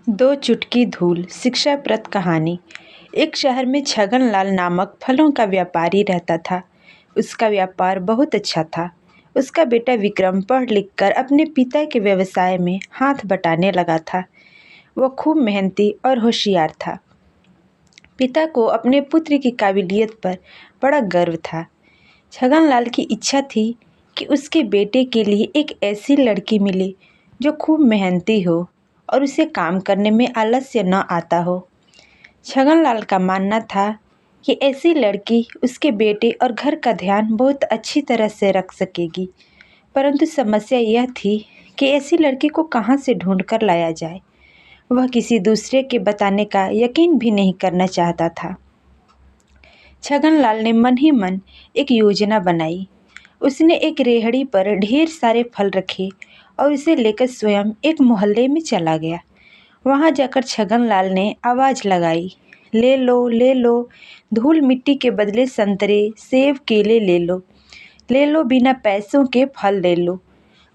दो चुटकी धूल शिक्षाप्रद कहानी। एक शहर में छगनलाल नामक फलों का व्यापारी रहता था। उसका व्यापार बहुत अच्छा था। उसका बेटा विक्रम पढ़ लिख कर अपने पिता के व्यवसाय में हाथ बटाने लगा था। वह खूब मेहनती और होशियार था। पिता को अपने पुत्र की काबिलियत पर बड़ा गर्व था। छगनलाल की इच्छा थी कि उसके बेटे के लिए एक ऐसी लड़की मिले जो खूब मेहनती हो और उसे काम करने में आलस्य न आता हो। छगनलाल का मानना था कि ऐसी लड़की उसके बेटे और घर का ध्यान बहुत अच्छी तरह से रख सकेगी, परंतु समस्या यह थी कि ऐसी लड़की को कहाँ से ढूंढ कर लाया जाए। वह किसी दूसरे के बताने का यकीन भी नहीं करना चाहता था। छगनलाल ने मन ही मन एक योजना बनाई। उसने एक रेहड़ी पर ढेर सारे फल रखे और उसे लेकर स्वयं एक मोहल्ले में चला गया। वहां जाकर छगनलाल ने आवाज़ लगाई, ले लो, धूल मिट्टी के बदले संतरे, सेब, केले ले लो, बिना पैसों के फल ले लो।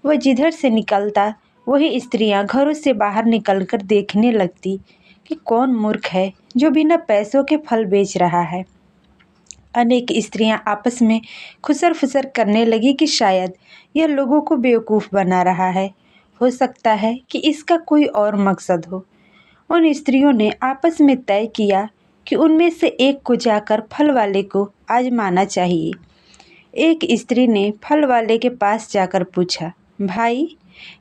वह जिधर से निकलता वही स्त्रियां घरों से बाहर निकलकर देखने लगती कि कौन मूर्ख है जो बिना पैसों के फल बेच रहा है। अनेक स्त्रियां आपस में खुसर फुसर करने लगी कि शायद यह लोगों को बेवकूफ़ बना रहा है। हो सकता है कि इसका कोई और मकसद हो। उन स्त्रियों ने आपस में तय किया कि उनमें से एक को जाकर फल वाले को आजमाना चाहिए। एक स्त्री ने फल वाले के पास जाकर पूछा, भाई,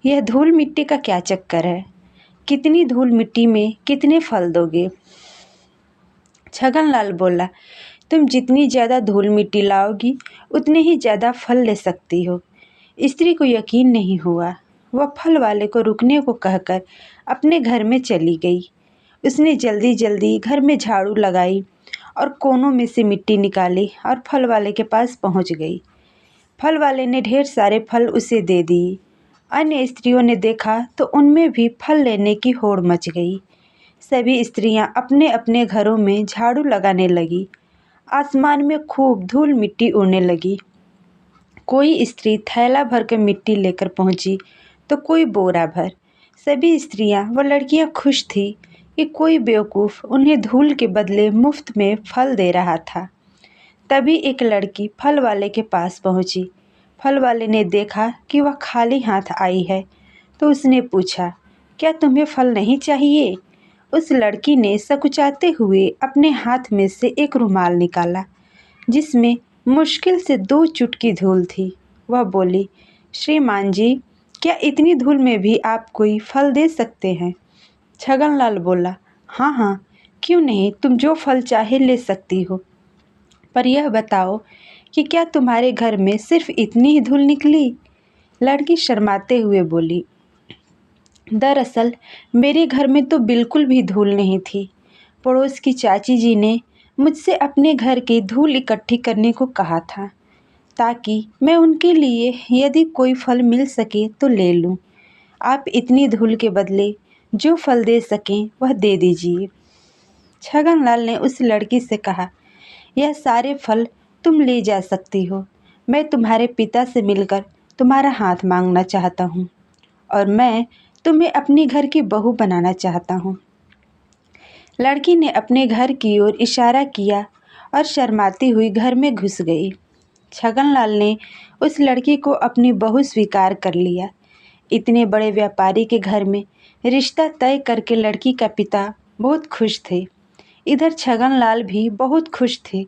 यह धूल मिट्टी का क्या चक्कर है? कितनी धूल मिट्टी में कितने फल दोगे? छगनलाल बोला, तुम जितनी ज़्यादा धूल मिट्टी लाओगी उतने ही ज़्यादा फल ले सकती हो। स्त्री को यकीन नहीं हुआ। वह फल वाले को रुकने को कहकर अपने घर में चली गई। उसने जल्दी जल्दी घर में झाड़ू लगाई और कोनों में से मिट्टी निकाली और फल वाले के पास पहुंच गई। फल वाले ने ढेर सारे फल उसे दे दिए। अन्य स्त्रियों ने देखा तो उनमें भी फल लेने की होड़ मच गई। सभी स्त्रियां अपने अपने घरों में झाड़ू लगाने लगी। आसमान में खूब धूल मिट्टी उड़ने लगी। कोई स्त्री थैला भर कर मिट्टी लेकर पहुंची तो कोई बोरा भर। सभी स्त्रियां व लड़कियां खुश थी कि कोई बेवकूफ़ उन्हें धूल के बदले मुफ्त में फल दे रहा था। तभी एक लड़की फल वाले के पास पहुंची। फल वाले ने देखा कि वह खाली हाथ आई है तो उसने पूछा, क्या तुम्हें फल नहीं चाहिए? उस लड़की ने सकुचाते हुए अपने हाथ में से एक रुमाल निकाला जिसमें मुश्किल से 2 चुटकी धूल थी। वह बोली, श्रीमान जी, क्या इतनी धूल में भी आप कोई फल दे सकते हैं? छगनलाल बोला, हाँ हाँ, क्यों नहीं, तुम जो फल चाहे ले सकती हो, पर यह बताओ कि क्या तुम्हारे घर में सिर्फ इतनी ही धूल निकली? लड़की शर्माते हुए बोली, दरअसल मेरे घर में तो बिल्कुल भी धूल नहीं थी। पड़ोस की चाची जी ने मुझसे अपने घर की धूल इकट्ठी करने को कहा था ताकि मैं उनके लिए यदि कोई फल मिल सके तो ले लूं। आप इतनी धूल के बदले जो फल दे सकें वह दे दीजिए। छगनलाल ने उस लड़की से कहा, यह सारे फल तुम ले जा सकती हो। मैं तुम्हारे पिता से मिलकर तुम्हारा हाथ मांगना चाहता हूँ और मैं तुम्हें अपनी घर की बहू बनाना चाहता हूँ। लड़की ने अपने घर की ओर इशारा किया और शर्माती हुई घर में घुस गई। छगनलाल ने उस लड़की को अपनी बहू स्वीकार कर लिया। इतने बड़े व्यापारी के घर में रिश्ता तय करके लड़की का पिता बहुत खुश थे। इधर छगनलाल भी बहुत खुश थे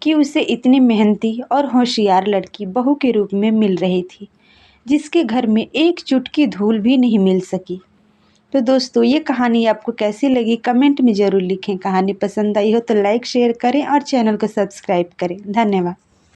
कि उसे इतनी मेहनती और होशियार लड़की बहू के रूप में मिल रही थी, जिसके घर में एक चुटकी धूल भी नहीं मिल सकी। तो दोस्तों, ये कहानी आपको कैसी लगी कमेंट में ज़रूर लिखें। कहानी पसंद आई हो तो लाइक शेयर करें और चैनल को सब्सक्राइब करें। धन्यवाद।